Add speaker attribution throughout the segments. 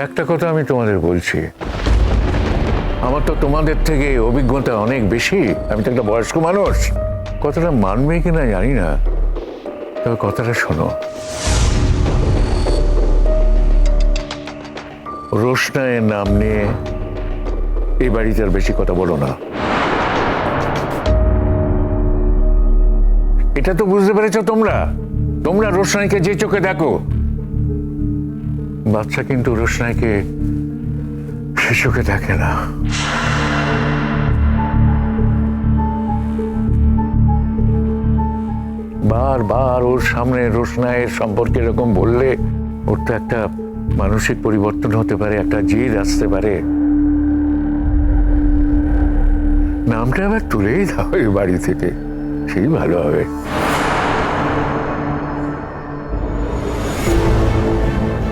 Speaker 1: একটা কথা আমি তোমাদের বলছি, আমার তো তোমাদের থেকে অভিজ্ঞতা অনেক বেশি। আমি তো একটা বয়স্ক মানুষ। কথাটা মানবে কিনা জানি না, তবে কথাটা শোনো। রোশনায়ের নাম নিয়ে এই বাড়িতে আর বেশি কথা বলো না। এটা তো বুঝতে পেরেছো তোমরা? তোমরা রোশনাইকে যে চোখে দেখো, বাচ্চা কিন্তু রোশনাইকে সে চোখে দেখে না। বারবার ওর সামনে রোশনাইয়ের সম্পর্কে এরকম বললে ওর তো একটা মানসিক পরিবর্তন হতে পারে, একটা জিদ আসতে পারে। নামটা আবার তুলেই দাও এই বাড়ি থেকে, সেই ভালো হবে।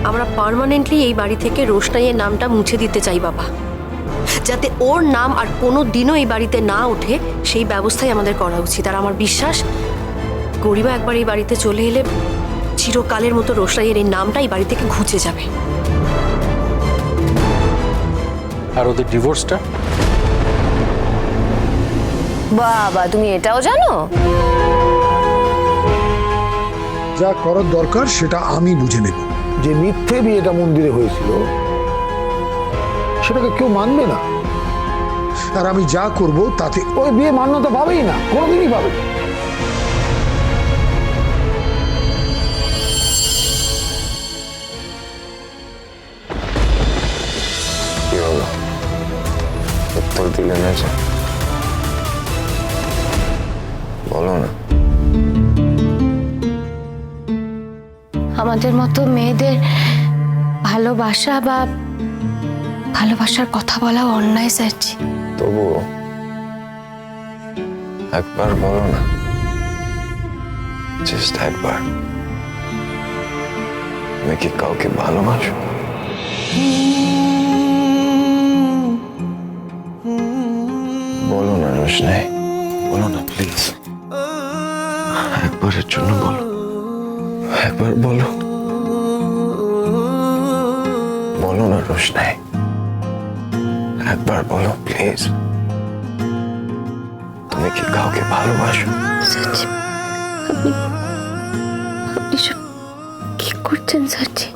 Speaker 2: আমরা পার্মানেন্টলি এই বাড়ি থেকে রোশনাইয়ের নামটা মুছে দিতে চাই বাবা, যাতে ওর নাম আর কোনো দিনও এই বাড়িতে না ওঠে, সেই ব্যবস্থাই আমাদের করা উচিত। আর আমার বিশ্বাস গরিবা একবার এই বাড়িতে চলে এলে চিরকালের মতো রোশনাইয়ের এই নামটা এই বাড়ি থেকে ঘুচে যাবে।
Speaker 3: আর ওদের ডিভোর্সটা?
Speaker 4: বাবা, তুমি এটাও জানো?
Speaker 5: যা করার দরকার সেটা আমি বুঝে নেব। যে মিথ্যে বিয়েটা মন্দিরে হয়েছিল সেটাকে কেউ মানবে না, আর আমি যা করব তাতে ওই বিয়ে মান্যতা পাবেই না, কোনোদিনই পাবে না।
Speaker 6: কি হলো, উত্তর দিলে না যে? বলো না।
Speaker 4: আমাদের মতো মেয়েদের ভালোবাসা বা ভালোবাসার কথা বলা অন্যায় স্যারজি।
Speaker 6: তবুও একবার বলো না, জাস্ট একবার। তুমি কি কাউকে ভালোবাসো? বলো না রোশনাই, বলো না প্লিজ, একবারের জন্য বলো, একবার বলো, বলো না রোশনাই, একবার বলো প্লিজ। তুমি কি কাউকে ভালোবাসো?
Speaker 4: স্যারজি, আপনি সব কি করছেন স্যারজি?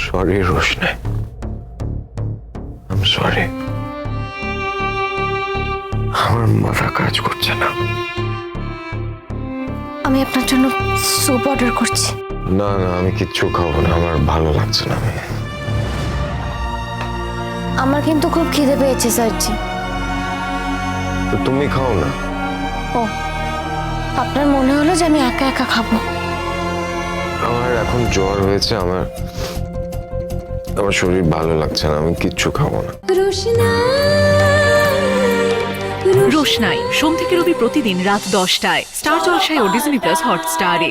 Speaker 6: Sorry Roshnai, I am sorry. আমার মাথা কাজ করছে না।
Speaker 4: আমি আপনার জন্য স্যুপ অর্ডার করছি।
Speaker 6: না না, আমি কিচ্ছু খাবো না, আমার ভালো লাগছে না।
Speaker 4: আমার কিন্তু খুব খিদে পেয়েছে স্যারজি।
Speaker 6: তো তুমি খাও না।
Speaker 4: ও, আপনার মনে হলো যে আমি একা একা খাবো?
Speaker 6: আমার এখন জ্বর হয়েছে, আমার শরীর ভালো লাগছে না, আমি কিচ্ছু খাবো না।
Speaker 7: রোশনাই সোম থেকে রবি প্রতিদিন রাত 10টায় স্টার জলসায় ও ডিজনি প্লাস হটস্টারে।